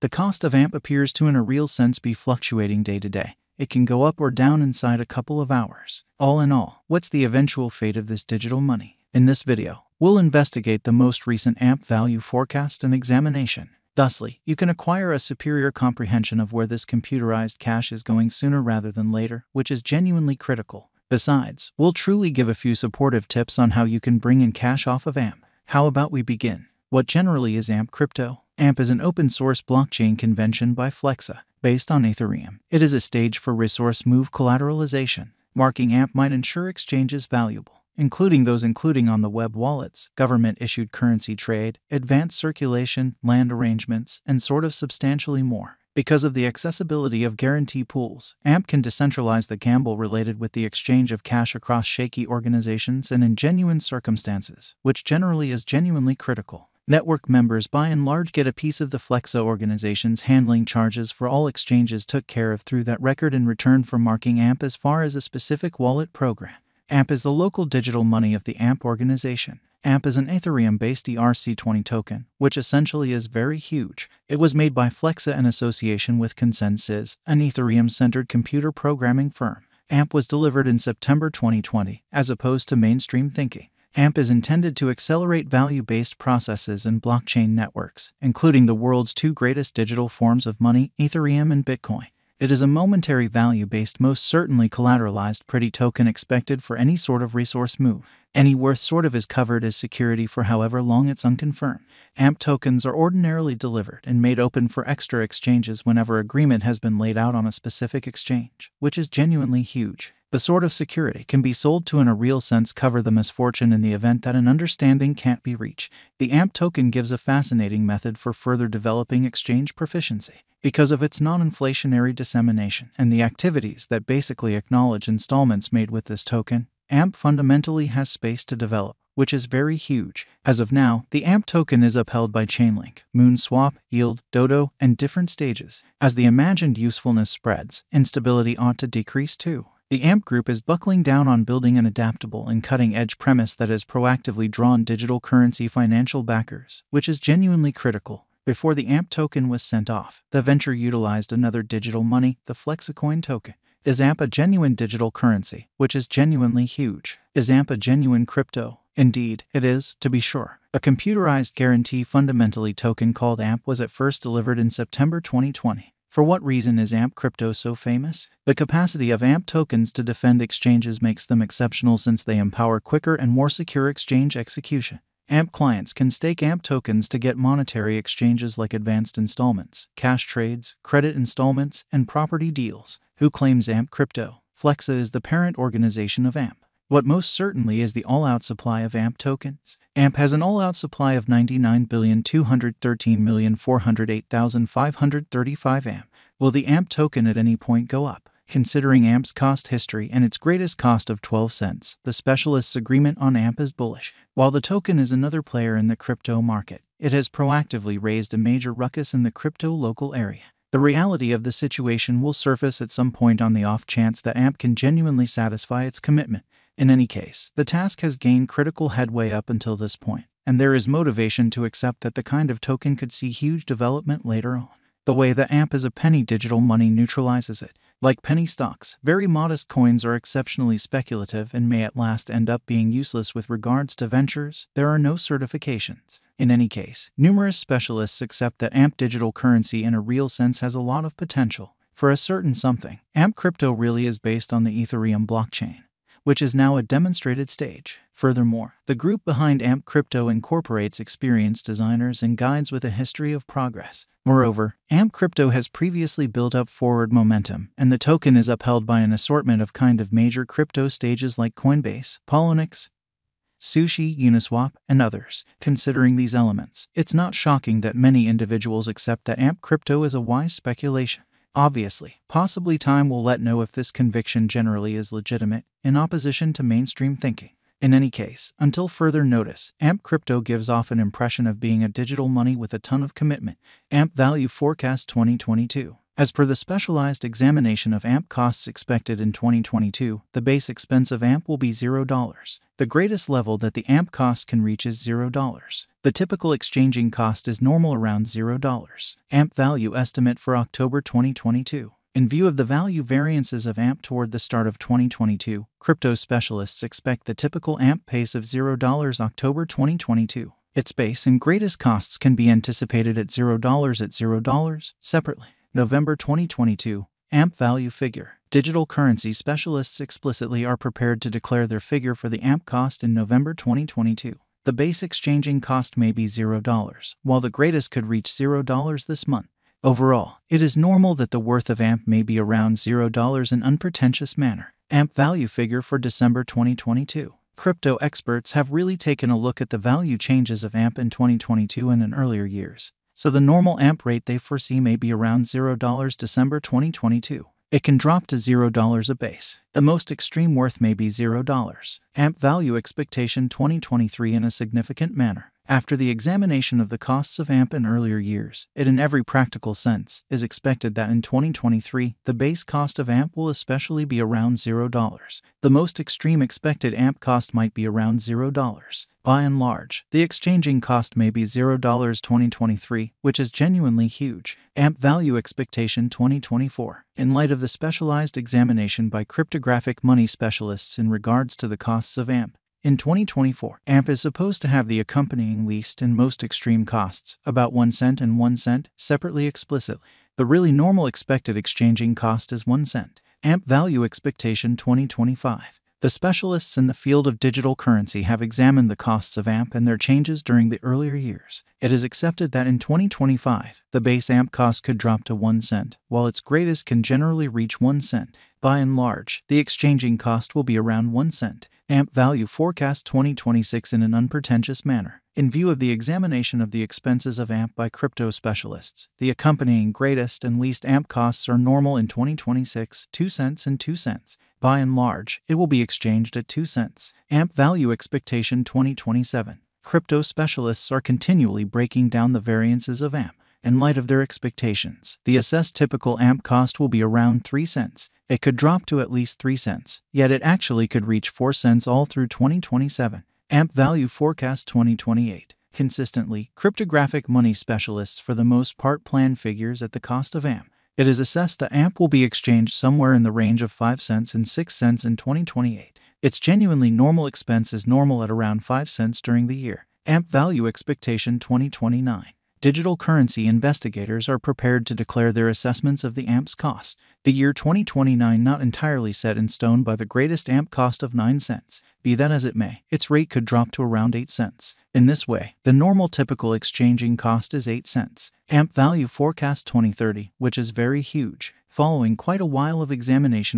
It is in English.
The cost of AMP appears to in a real sense be fluctuating day to day. It can go up or down inside a couple of hours. All in all, what's the eventual fate of this digital money? In this video, we'll investigate the most recent AMP value forecast and examination. Thusly, you can acquire a superior comprehension of where this computerized cash is going sooner rather than later, which is genuinely critical. Besides, we'll truly give a few supportive tips on how you can bring in cash off of AMP. How about we begin? What generally is AMP crypto? AMP is an open-source blockchain convention by Flexa, based on Ethereum. It is a stage for resource move collateralization. Marking AMP might ensure exchanges valuable, including those on the web wallets, government-issued currency trade, advanced circulation, land arrangements, and sort of substantially more. Because of the accessibility of guarantee pools, AMP can decentralize the gamble related with the exchange of cash across shaky organizations and in genuine circumstances, which generally is genuinely critical. Network members by and large get a piece of the Flexa organization's handling charges for all exchanges took care of through that record in return for marking AMP as far as a specific wallet program. AMP is the local digital money of the AMP organization. AMP is an Ethereum-based ERC20 token, which essentially is very huge. It was made by Flexa in association with ConsenSys, an Ethereum-centered computer programming firm. AMP was delivered in September 2020, as opposed to mainstream thinking. AMP is intended to accelerate value-based processes in blockchain networks, including the world's two greatest digital forms of money, Ethereum and Bitcoin. It is a momentary value-based, most certainly collateralized pretty token expected for any sort of resource move. Any worth sort of is covered as security for however long it's unconfirmed. AMP tokens are ordinarily delivered and made open for extra exchanges whenever agreement has been laid out on a specific exchange, which is genuinely huge. The sort of security can be sold to in a real sense cover the misfortune in the event that an understanding can't be reached. The AMP token gives a fascinating method for further developing exchange proficiency. Because of its non-inflationary dissemination and the activities that basically acknowledge installments made with this token, AMP fundamentally has space to develop, which is very huge. As of now, the AMP token is upheld by Chainlink, Moonswap, Yield, Dodo, and different stages. As the imagined usefulness spreads, instability ought to decrease too. The AMP group is buckling down on building an adaptable and cutting-edge premise that has proactively drawn digital currency financial backers, which is genuinely critical. Before the AMP token was sent off, the venture utilized another digital money, the FlexiCoin token. Is AMP a genuine digital currency, which is genuinely huge? Is AMP a genuine crypto? Indeed, it is, to be sure. A computerized guarantee fundamentally token called AMP was at first delivered in September 2020. For what reason is AMP crypto so famous? The capacity of AMP tokens to defend exchanges makes them exceptional since they empower quicker and more secure exchange execution. AMP clients can stake AMP tokens to get monetary exchanges like advanced installments, cash trades, credit installments, and property deals. Who claims AMP crypto? Flexa is the parent organization of AMP. What most certainly is the all-out supply of AMP tokens? AMP has an all-out supply of 99,213,408,535 AMP. Will the AMP token at any point go up? Considering AMP's cost history and its greatest cost of 12 cents, the specialists' agreement on AMP is bullish. While the token is another player in the crypto market, it has proactively raised a major ruckus in the crypto local area. The reality of the situation will surface at some point on the off chance that AMP can genuinely satisfy its commitment. In any case, the task has gained critical headway up until this point, and there is motivation to accept that the kind of token could see huge development later on. The way that AMP is a penny digital money neutralizes it. Like penny stocks, very modest coins are exceptionally speculative and may at last end up being useless with regards to ventures. There are no certifications. In any case, numerous specialists accept that AMP digital currency in a real sense has a lot of potential. For a certain something, AMP crypto really is based on the Ethereum blockchain, which is now a demonstrated stage. Furthermore, the group behind AMP Crypto incorporates experienced designers and guides with a history of progress. Moreover, AMP Crypto has previously built up forward momentum, and the token is upheld by an assortment of major crypto stages like Coinbase, Poloniex, Sushi, Uniswap, and others. Considering these elements, it's not shocking that many individuals accept that AMP Crypto is a wise speculation. Obviously, possibly time will let know if this conviction generally is legitimate, in opposition to mainstream thinking. In any case, until further notice, AMP Crypto gives off an impression of being a digital money with a ton of commitment. AMP Value Forecast 2022. As per the specialized examination of AMP costs expected in 2022, the base expense of AMP will be $0. The greatest level that the AMP cost can reach is $0. The typical exchanging cost is normal around $0. AMP value estimate for October 2022. In view of the value variances of AMP toward the start of 2022, crypto specialists expect the typical AMP pace of $0 October 2022. Its base and greatest costs can be anticipated at $0 separately. November 2022, AMP value figure. Digital currency specialists explicitly are prepared to declare their figure for the AMP cost in November 2022. The base exchanging cost may be $0, while the greatest could reach $0 this month. Overall, it is normal that the worth of AMP may be around $0 in unpretentious manner. AMP value figure for December 2022. Crypto experts have really taken a look at the value changes of AMP in 2022 and in earlier years. So the normal AMP rate they foresee may be around $0 December 2022. It can drop to $0 a base. The most extreme worth may be $0. AMP value expectation 2023 in a significant manner. After the examination of the costs of AMP in earlier years, it in every practical sense is expected that in 2023, the base cost of AMP will especially be around $0. The most extreme expected AMP cost might be around $0. By and large, the exchanging cost may be $0 2023, which is genuinely huge. AMP value expectation 2024. In light of the specialized examination by cryptographic money specialists in regards to the costs of AMP, in 2024, AMP is supposed to have the accompanying least and most extreme costs, about 1 cent and 1 cent, separately explicitly. The really normal expected exchanging cost is 1 cent. AMP value expectation 2025. The specialists in the field of digital currency have examined the costs of AMP and their changes during the earlier years. It is accepted that in 2025, the base AMP cost could drop to 1 cent, while its greatest can generally reach 1 cent. By and large, the exchanging cost will be around 1 cent. AMP value forecast 2026 in an unpretentious manner. In view of the examination of the expenses of AMP by crypto specialists, the accompanying greatest and least AMP costs are normal in 2026, 2 cents and 2 cents. By and large, it will be exchanged at 2 cents. AMP value expectation 2027. Crypto specialists are continually breaking down the variances of AMP. In light of their expectations, the assessed typical AMP cost will be around 3 cents. It could drop to at least 3 cents, yet it actually could reach 4 cents all through 2027. AMP value forecast 2028. Consistently, cryptographic money specialists for the most part plan figures at the cost of AMP. It is assessed that AMP will be exchanged somewhere in the range of 5 cents and 6 cents in 2028. Its genuinely normal expense is normal at around 5 cents during the year. AMP value expectation 2029. Digital currency investigators are prepared to declare their assessments of the AMP's cost. The year 2029 not entirely set in stone by the greatest AMP cost of 9 cents. Be that as it may, its rate could drop to around 8 cents. In this way, the normal typical exchanging cost is 8 cents. AMP value forecast 2030, which is very huge, following quite a while of examination of